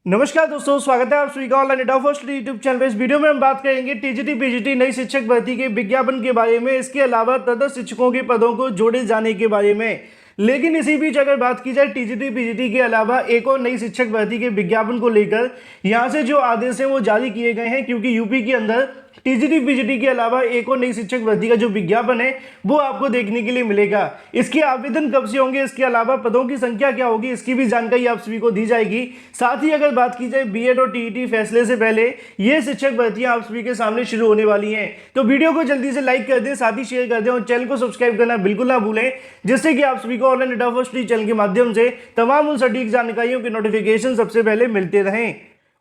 नमस्कार दोस्तों, स्वागत है आप सभी का online data first YouTube channel पे। इस वीडियो में हम बात करेंगे टीजीटी पीजीटी नई शिक्षक भर्ती के विज्ञापन के बारे में, इसके अलावा तटस्थ शिक्षकों के पदों को जोड़े जाने के बारे में। लेकिन इसी बीच अगर बात की जाए टीजीटी पीजीटी के अलावा एक और नई शिक्षक भर्ती के विज्ञापन को लेकर, यहाँ से जो आदेश हैं वो जारी किए गए हैं, क्योंकि यूपी के अंदर टीजीटी पीजीटी के अलावा एक और नई शिक्षक भर्ती का जो विज्ञापन है वो आपको देखने के लिए मिलेगा। इसके आवेदन कब से होंगे, इसके अलावा पदों की संख्या क्या होगी, इसकी भी जानकारी आप सभी को दी जाएगी। साथ ही अगर बात की जाए बीएड और टीईटी फैसले से पहले ये शिक्षक भर्तियां आप सभी के सामने शुरू होने वाली हैं, तो वीडियो को जल्दी से लाइक कर दें, साथ ही शेयर कर दें और चैनल को सब्सक्राइब करना बिल्कुल ना भूलें, जिससे कि आप सभी को ऑनलाइन डेटा फर्स्ट चैनल के माध्यम से तमाम उन सटीक जानकारियों के नोटिफिकेशन सबसे पहले मिलते रहें।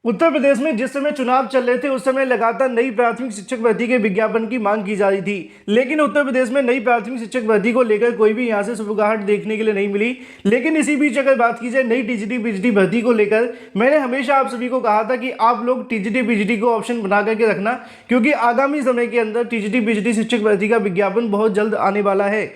उत्तर प्रदेश में जिस समय चुनाव चल रहे थे उस समय लगातार नई प्राथमिक शिक्षक भर्ती के विज्ञापन की मांग की जा रही थी, लेकिन उत्तर प्रदेश में नई प्राथमिक शिक्षक भर्ती को लेकर कोई भी यहां से सुबुगाहट देखने के लिए नहीं मिली। लेकिन इसी बीच अगर बात की जाए नई टीजीटी पीजीटी भर्ती को लेकर, मैंने हमेशा आप सभी को कहा था कि आप लोग टीजीटी पीजीटी को ऑप्शन बना करके रखना, क्योंकि आगामी समय के अंदर टीजीटी पीजीटी शिक्षक भर्ती का विज्ञापन बहुत जल्द आने वाला है,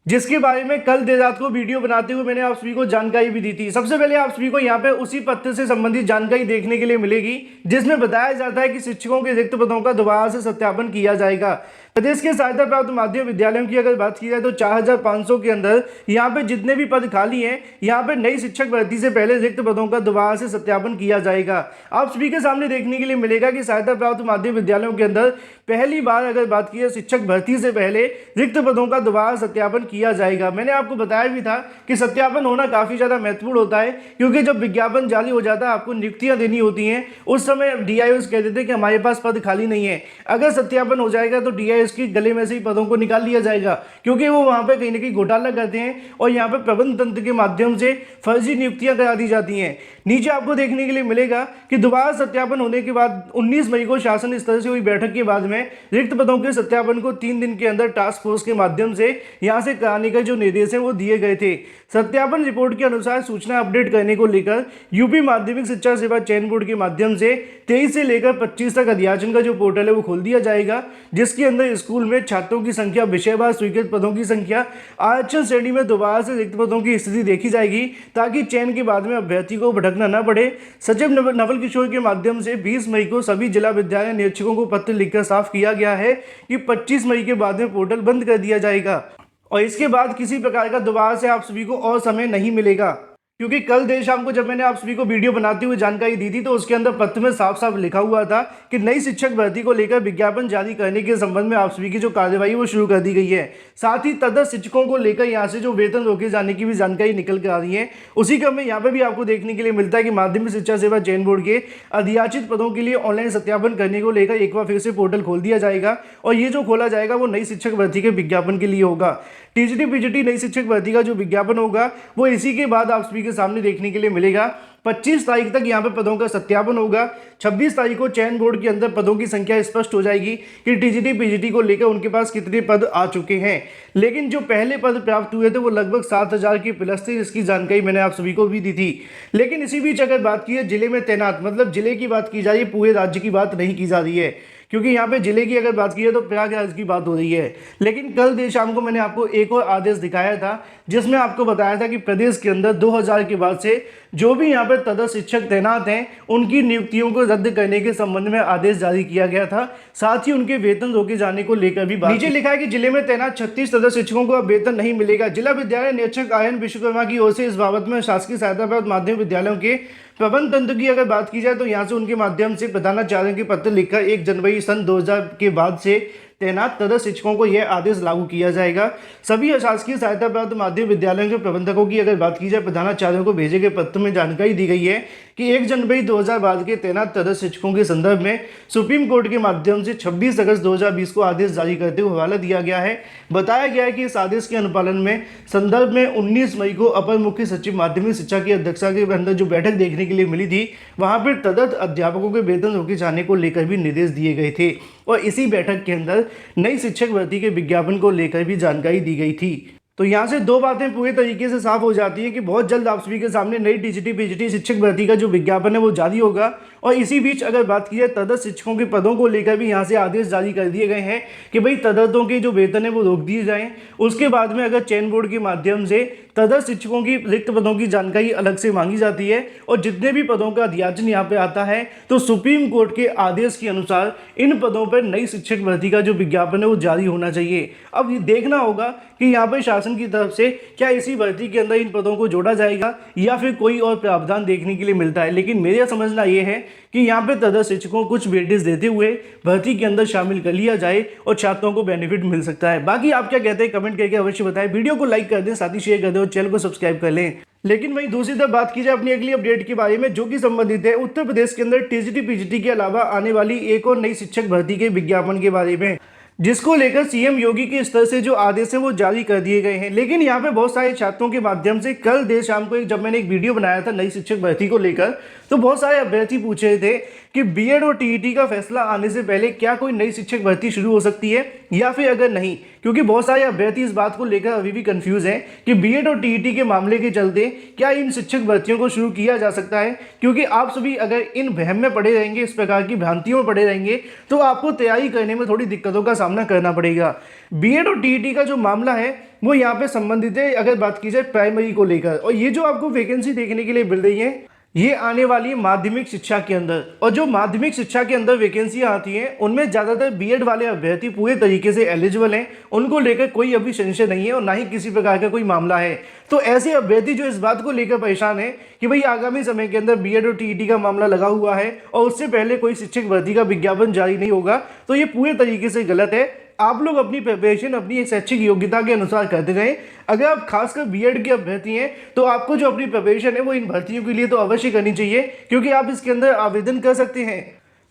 जिसके बारे में कल देर रात को वीडियो बनाते हुए मैंने आप सभी को जानकारी भी दी थी। सबसे पहले आप सभी को यहाँ पे उसी पत्र से संबंधित जानकारी देखने के लिए मिलेगी, जिसमें बताया जाता है कि शिक्षकों के रिक्त पदों का दोबारा से सत्यापन किया जाएगा। प्रदेश के सहायता प्राप्त माध्यमिक विद्यालयों की अगर बात की जाए तो 4500 के अंदर यहाँ पे जितने भी पद खाली हैं, यहाँ पे नई शिक्षक भर्ती से पहले रिक्त पदों का दोबारा से सत्यापन किया जाएगा। आप सभी के सामने देखने के लिए मिलेगा कि सहायता प्राप्त माध्यमिक विद्यालयों के अंदर पहली बार अगर बात की जाए शिक्षक भर्ती से पहले रिक्त पदों का दोबारा सत्यापन किया जाएगा। मैंने आपको बताया भी था कि सत्यापन होना काफी ज्यादा महत्वपूर्ण होता है, क्योंकि जब विज्ञापन जारी हो जाता है, आपको नियुक्तियां देनी होती हैं, उस समय डीआईओस कहते थे कि हमारे पास पद खाली नहीं है। अगर सत्यापन हो जाएगा तो डीआईओस की गले में से ही पदों को निकाल लिया जाएगा, क्योंकि वो वहां पे कहीं ना कहीं घोटाला करते हैं और यहाँ पे प्रबंध तंत्र के माध्यम से फर्जी नियुक्तियां करा दी जाती हैं। नीचे आपको देखने के लिए मिलेगा कि दोबारा सत्यापन होने के बाद 19 मई को शासन स्तर से हुई बैठक के बाद में रिक्त पदों के सत्यापन को 3 दिन के अंदर टास्क फोर्स के माध्यम से यहां से कराने का जो निर्देश है वो दिए गए थे। सत्यापन रिपोर्ट के अनुसार सूचना अपडेट करने को लेकर यूपी माध्यमिक शिक्षा सेवा चयन बोर्ड के माध्यम से 23 से लेकर 25 तक अध्याचन का जो पोर्टल है वो खोल दिया जाएगा, जिसके अंदर स्कूल में छात्रों की संख्या, विषयवार स्वीकृत पदों की संख्या, आरक्षण श्रेणी में दोबारा से रिक्त पदों की स्थिति देखी जाएगी, ताकि चयन के बाद में अभ्यर्थी को भटकना न पड़े। सचिव नवल किशोर के माध्यम से 20 मई को सभी जिला विद्यालय निरीक्षकों को पत्र लिखकर साफ किया गया है कि 25 मई के बाद में पोर्टल बंद कर दिया जाएगा और इसके बाद किसी प्रकार का दोबारा से आप सभी को और समय नहीं मिलेगा। क्योंकि कल देर शाम को जब मैंने आप सभी को वीडियो बनाते हुए जानकारी दी थी, तो उसके अंदर पत्र में साफ साफ लिखा हुआ था कि नई शिक्षक भर्ती को लेकर विज्ञापन जारी करने के संबंध में आप सभी की जो कार्यवाही वो शुरू कर दी गई है। साथ ही तटस्थ शिक्षकों को लेकर यहाँ से जो वेतन रोके जाने की भी जानकारी निकल कर आ रही है। उसी क्रम में यहाँ पे भी आपको देखने के लिए मिलता है कि माध्यमिक शिक्षा सेवा चयन बोर्ड के अधियाचित पदों के लिए ऑनलाइन सत्यापन करने को लेकर एक बार फिर से पोर्टल खोल दिया जाएगा, और ये जो खोला जाएगा वो नई शिक्षक भर्ती के विज्ञापन के लिए होगा। टीजीटी पीजीटी नई शिक्षक भर्ती का जो विज्ञापन होगा वो इसी के बाद आप सभी के सामने देखने के लिए मिलेगा। 25 तारीख तक यहाँ पे पदों का सत्यापन होगा। 26 तारीख को चयन बोर्ड के अंदर पदों की संख्या स्पष्ट हो जाएगी कि टीजीटी पीजीटी को लेकर उनके पास कितने पद आ चुके हैं। लेकिन जो पहले पद प्राप्त हुए थे वो लगभग 7000 के प्लस थे, जिसकी जानकारी मैंने आप सभी को भी दी थी। लेकिन इसी बीच अगर बात की है जिले में तैनात, मतलब जिले की बात की जा रही है, पूरे राज्य की बात नहीं की जा रही है, क्योंकि यहाँ पे जिले की अगर बात की है तो प्रयागराज की बात हो रही है। लेकिन कल देर शाम को मैंने आपको एक और आदेश दिखाया था, जिसमें आपको बताया था कि प्रदेश के अंदर 2000 के बाद से जो भी यहाँ पे तटस्थ शिक्षक तैनात हैं उनकी नियुक्तियों को रद्द करने के संबंध में आदेश जारी किया गया था। साथ ही उनके वेतन रोके जाने को लेकर भी नीचे लिखा है कि जिले में तैनात 36 तटस्थ शिक्षकों को अब वेतन नहीं मिलेगा। जिला विद्यालय निरीक्षक आयन विश्वकर्मा की ओर से इस बाबत में शासकीय सहायता प्राप्त माध्यमिक विद्यालयों के प्रबंध तंत्र की अगर बात की जाए तो यहाँ से उनके माध्यम से प्रधानाचार्यों के पत्र लिखकर 1 जनवरी सन 2000 के बाद से तैनात तटस्थ शिक्षकों को यह आदेश लागू किया जाएगा। सभी अशासकीय सहायता प्राप्त माध्यमिक विद्यालयों के प्रबंधकों की अगर बात की जाए, प्रधानाचार्यों को भेजे गए पत्र में जानकारी दी गई है कि 1 जनवरी 2000 बाद के तैनात तटस्थ शिक्षकों के संदर्भ में सुप्रीम कोर्ट के माध्यम से 26 अगस्त 2020 को आदेश जारी करते हुए हवाला दिया गया है। बताया गया है कि इस आदेश के अनुपालन में संदर्भ में 19 मई को अपर मुख्य सचिव माध्यमिक शिक्षा की अध्यक्षता के अंदर जो बैठक देखने के लिए मिली थी, वहां पर तटस्थ अध्यापकों के वेतन रोके जाने को लेकर भी निर्देश दिए गए थे, और इसी बैठक के अंदर नई शिक्षक भर्ती के विज्ञापन को लेकर भी जानकारी दी गई थी। तो यहाँ से दो बातें पूरे तरीके से साफ हो जाती हैं कि बहुत जल्द आप सभी के सामने नई टीजीटी पीजीटी शिक्षक भर्ती का जो विज्ञापन है वो जारी होगा, और इसी बीच अगर बात की जाए तदर्थ शिक्षकों के पदों को लेकर भी यहाँ से आदेश जारी कर दिए गए हैं कि भाई तदर्थों के जो वेतन है वो रोक दिए जाएं। उसके बाद में अगर चयन बोर्ड के माध्यम से तदर्थ शिक्षकों की रिक्त पदों की जानकारी अलग से मांगी जाती है और जितने भी पदों का अध्याचन यहाँ पे आता है तो सुप्रीम कोर्ट के आदेश के अनुसार इन पदों पर नई शिक्षक भर्ती का जो विज्ञापन है वो जारी होना चाहिए। अब ये देखना होगा कि यहाँ पर शासन की तरफ से क्या इसी भर्ती के अंदर इन पदों को जोड़ा जाएगा या फिर कोई और प्रावधान देखने के लिए मिलता है। लेकिन मेरा समझना ये है कि यहाँ पे तदर्थ शिक्षकों को कुछ वेटेज देते हुए भर्ती के अंदर शामिल कर लिया जाए और छात्रों को बेनिफिट मिल सकता है। बाकी आप क्या कहते हैं कमेंट करके अवश्य बताएं। वीडियो को लाइक कर दें, साथ ही शेयर कर दें और चैनल को सब्सक्राइब कर लें। लेकिन वहीं दूसरी तरफ बात की जाए अपनी अगली अपडेट के बारे में जो कि संबंधित है उत्तर प्रदेश के अंदर टीजीटी पीजीटी के अलावा आने वाली एक और नई शिक्षक भर्ती के विज्ञापन के बारे में, जिसको लेकर सीएम योगी के स्तर से जो आदेश है वो जारी कर दिए गए हैं। लेकिन यहाँ पे बहुत सारे छात्रों के माध्यम से कल देर शाम को जब मैंने एक वीडियो बनाया था नई शिक्षक भर्ती को लेकर, तो बहुत सारे अभ्यर्थी पूछ रहे थे कि बीएड और टीईटी का फैसला आने से पहले क्या कोई नई शिक्षक भर्ती शुरू हो सकती है या फिर अगर नहीं, क्योंकि बहुत सारे अभ्यर्थी इस बात को लेकर अभी भी कंफ्यूज हैं कि बीएड और टीईटी के मामले के चलते क्या इन शिक्षक भर्तियों को शुरू किया जा सकता है। क्योंकि आप सभी अगर इन वहम में पड़े रहेंगे, इस प्रकार की भ्रांतियों में पड़े रहेंगे, तो आपको तैयारी करने में थोड़ी दिक्कतों का सामना करना पड़ेगा। बीएड और टीईटी का जो मामला है वो यहाँ पे संबंधित है अगर बात की जाए प्राइमरी को लेकर, और ये जो आपको वैकेंसी देखने के लिए मिल रही है ये आने वाली है माध्यमिक शिक्षा के अंदर। और जो माध्यमिक शिक्षा के अंदर वैकेंसियां आती हैं उनमें ज़्यादातर बीएड वाले अभ्यर्थी पूरे तरीके से एलिजिबल हैं, उनको लेकर कोई अभी संशय नहीं है और ना ही किसी प्रकार का कोई मामला है। तो ऐसे अभ्यर्थी जो इस बात को लेकर परेशान है कि भाई आगामी समय के अंदर बीएड और टीईटी का मामला लगा हुआ है और उससे पहले कोई शिक्षक भर्ती का विज्ञापन जारी नहीं होगा, तो ये पूरे तरीके से गलत है। आप लोग अपनी प्रिपरेशन अपनी एक शैक्षिक योग्यता के अनुसार करते रहें। अगर आप खासकर बीएड के अभ्यर्थी हैं तो आपको जो अपनी प्रिपरेशन है वो इन भर्तियों के लिए तो अवश्य करनी चाहिए, क्योंकि आप इसके अंदर आवेदन कर सकते हैं।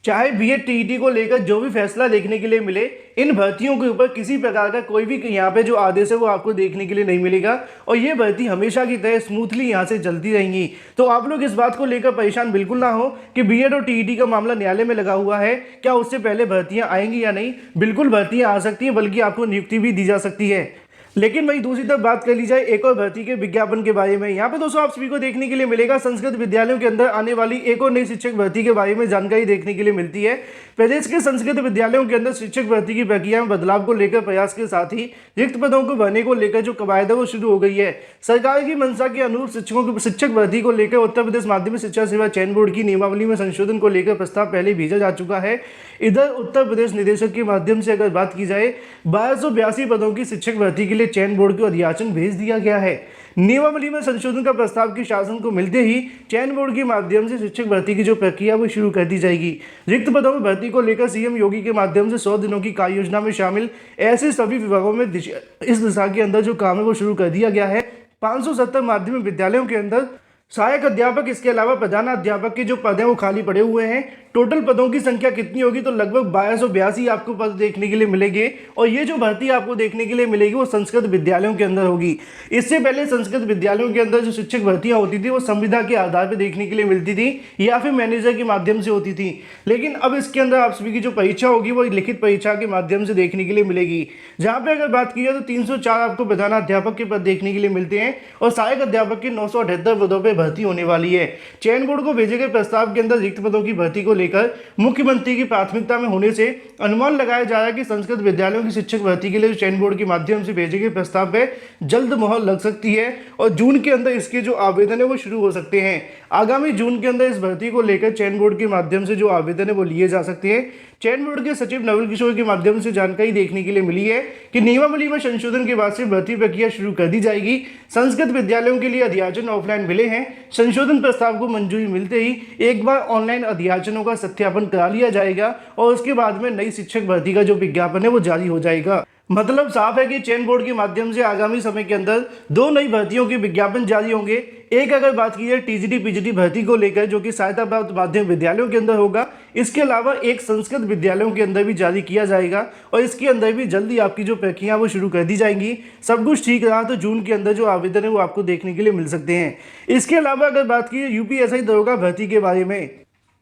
चाहे बीएड टीईटी को लेकर जो भी फैसला देखने के लिए मिले, इन भर्तियों के ऊपर किसी प्रकार का कोई भी यहाँ पे जो आदेश है वो आपको देखने के लिए नहीं मिलेगा और ये भर्ती हमेशा की तरह स्मूथली यहाँ से चलती रहेंगी। तो आप लोग इस बात को लेकर परेशान बिल्कुल ना हो कि बीएड और टीईटी का मामला न्यायालय में लगा हुआ है, क्या उससे पहले भर्तियाँ आएंगी या नहीं। बिल्कुल भर्तियाँ आ सकती हैं, बल्कि आपको नियुक्ति भी दी जा सकती है। लेकिन वही दूसरी तरफ बात कर ली जाए एक और भर्ती के विज्ञापन के बारे में, यहाँ पे दोस्तों आप सभी को देखने के लिए मिलेगा संस्कृत विद्यालयों के अंदर आने वाली एक और नई शिक्षक भर्ती के बारे में जानकारी देखने के लिए मिलती है। प्रदेश के संस्कृत विद्यालयों के अंदर शिक्षक भर्ती की प्रक्रिया में बदलाव को लेकर प्रयास के साथ ही रिक्त पदों को भरने को लेकर जो कवायद है वो शुरू हो गई है। सरकार की मंशा के अनुरूप शिक्षकों की शिक्षक भर्ती को लेकर उत्तर प्रदेश माध्यमिक शिक्षा सेवा चयन बोर्ड की नियमावली में संशोधन को लेकर प्रस्ताव पहले भेजा जा चुका है। इधर उत्तर प्रदेश निदेशक के माध्यम से अगर बात की जाए 1282 पदों की शिक्षक भर्ती के लिए चयन बोर्ड को अध्याचन भेज दिया गया है। नियमावली में संशोधन का प्रस्ताव की शासन को मिलते ही चयन बोर्ड के माध्यम से शिक्षक भर्ती की जो प्रक्रिया वो शुरू कर दी जाएगी। रिक्त पदों में भर्ती को लेकर सीएम योगी के माध्यम से 100 दिनों की कार्य योजना में शामिल ऐसे सभी विभागों में इस दिशा के अंदर जो काम है वो शुरू कर दिया गया है। 570 माध्यमिक विद्यालयों के अंदर सहायक अध्यापक, इसके अलावा प्रधान अध्यापक के जो पद हैं वो खाली पड़े हुए हैं। टोटल पदों की संख्या कितनी होगी तो लगभग 1282 आपको पद देखने के लिए मिलेंगे और ये जो भर्ती आपको देखने के लिए मिलेगी वो संस्कृत विद्यालयों के अंदर होगी। इससे पहले संस्कृत विद्यालयों के अंदर जो शिक्षक भर्तियां होती थी वो संविदा के आधार पर देखने के लिए मिलती थी या फिर मैनेजर के माध्यम से होती थी। लेकिन अब इसके अंदर आप सभी की जो परीक्षा होगी वो लिखित परीक्षा के माध्यम से देखने के लिए मिलेगी, जहाँ पे अगर बात की जाए तो 304 आपको प्रधानाध्यापक के पद देखने के लिए मिलते हैं और सहायक अध्यापक के 978 पदों पर भर्ती होने वाली है। चयन बोर्ड को भेजे गए प्रस्ताव के अंदर रिक्त पदों की भर्ती को लेकर मुख्यमंत्री की प्राथमिकता में होने से अनुमान लगाया जा रहा है कि संस्कृत विद्यालयों की शिक्षक भर्ती के लिए चयन बोर्ड के माध्यम से भेजे गए प्रस्ताव पे जल्द मोहर लग सकती है और जून के अंदर इसके जो आवेदन है वो शुरू हो सकते हैं। आगामी जून के अंदर इस भर्ती को लेकर चयन बोर्ड के माध्यम से जो आवेदन है वो लिए जा सकते हैं। चयन बोर्ड के सचिव नवल किशोर के माध्यम से जानकारी देखने के लिए मिली है कि नियमावली में संशोधन के बाद से भर्ती प्रक्रिया शुरू कर दी जाएगी। संस्कृत विद्यालयों के लिए अध्याचन ऑफलाइन मिले हैं। संशोधन प्रस्ताव को मंजूरी मिलते ही एक बार ऑनलाइन अध्याचनों का सत्यापन करा लिया जाएगा और उसके बाद में नई शिक्षक भर्ती का जो विज्ञापन है वो जारी हो जाएगा। मतलब साफ है कि चयन बोर्ड के माध्यम से आगामी समय के अंदर 2 नई भर्तियों के विज्ञापन जारी होंगे। एक अगर बात की जाए टीजीटी पीजीटी भर्ती को लेकर जो कि सहायता प्राप्त माध्यमिक विद्यालयों के अंदर होगा, इसके अलावा एक संस्कृत विद्यालयों के अंदर भी जारी किया जाएगा और इसके अंदर भी जल्दी आपकी जो प्रक्रिया वो शुरू कर दी जाएंगी। सब कुछ ठीक रहा तो जून के अंदर जो आवेदन है वो आपको देखने के लिए मिल सकते हैं। इसके अलावा अगर बात की यूपीएसआई दरोगा भर्ती के बारे में,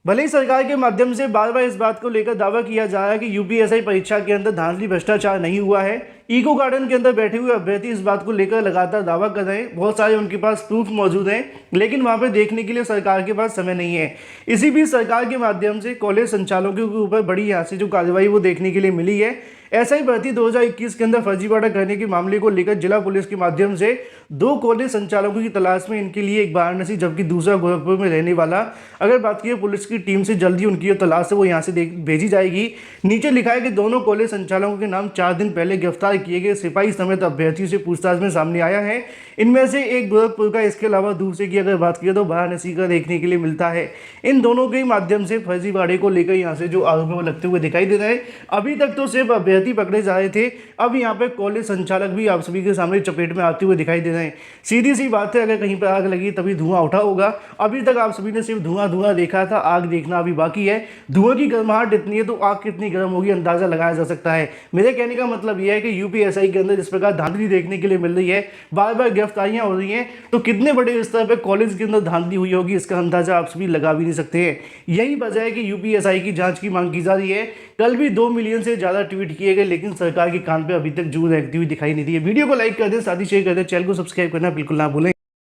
भले ही सरकार के माध्यम से बार बार इस बात को लेकर दावा किया जा रहा है कि यूपीएससी परीक्षा के अंदर धांधली भ्रष्टाचार नहीं हुआ है, इको गार्डन के अंदर बैठे हुए अभ्यर्थी इस बात को लेकर लगातार दावा कर रहे हैं, बहुत सारे उनके पास प्रूफ मौजूद हैं, लेकिन वहां पे देखने के लिए सरकार के पास समय नहीं है। इसी बीच सरकार के माध्यम से कॉलेज संचालकों के ऊपर बड़ी यहाँ से जो कार्रवाई वो देखने के लिए मिली है। ऐसा ही भर्ती 2021 के अंदर फर्जीवाड़ा करने के मामले को लेकर जिला पुलिस के माध्यम से 2 कॉलेज संचालकों की तलाश में इनके लिए एक वाराणसी जबकि दूसरा गोरखपुर में रहने वाला, अगर बात की पुलिस की टीम से जल्दी उनकी जो तलाश है वो यहाँ से भेजी जाएगी। नीचे लिखा है कि दोनों कॉलेज संचालकों के नाम 4 दिन पहले गिरफ्तार किए गए सिपाही समेत अभ्यर्थियों से पूछताछ में सामने आया है। इनमें से एक गोरखपुर का, इसके अलावा दूसरे की अगर बात की तो वाराणसी का देखने के लिए मिलता है। इन दोनों के माध्यम से फर्जीवाड़े को लेकर यहाँ से जो आरोप है वो लगते हुए दिखाई दे रहे हैं। अभी तक तो सिर्फ अभ्यर्थी पकड़े जा रहे थे, अब यहाँ पे कॉलेज संचालक भी आप सभी के सामने चपेट में आते हुए दिखाई दे रहे हैं। सीधी सी बात है, अगर कहीं पर आग लगी तभी धुआं उठा होगा। अभी तक आप सभी ने सिर्फ धुआं धुआं देखा था, आग देखना अभी बाकी है। धुआं की गर्माहट इतनी है तो आग कितनी गर्म होगी अंदाजा लगाया जा सकता है। मेरे कहने का मतलब यह है कि यूपीएससी के अंदर जिस प्रकार धांधली देखने के लिए मिल रही है, बार बार गिरफ्तारियां हो रही हैं, तो कितने बड़े स्तर पर कॉलेज के अंदर धांधली हुई होगी इसका अंदाजा आप सभी लगा भी नहीं सकते हैं। यही वजह है कि यूपीएससी की जांच की मांग की जा रही है। कल भी 2 मिलियन से ज़्यादा ट्वीट किए गए, लेकिन सरकार के कान पे अभी तक जू रहती हुई दिखाई नहीं दी है। वीडियो को लाइक कर दें, साथ ही शेयर कर दें, चैनल को सब्सक्राइब करना बिल्कुल ना भूलें।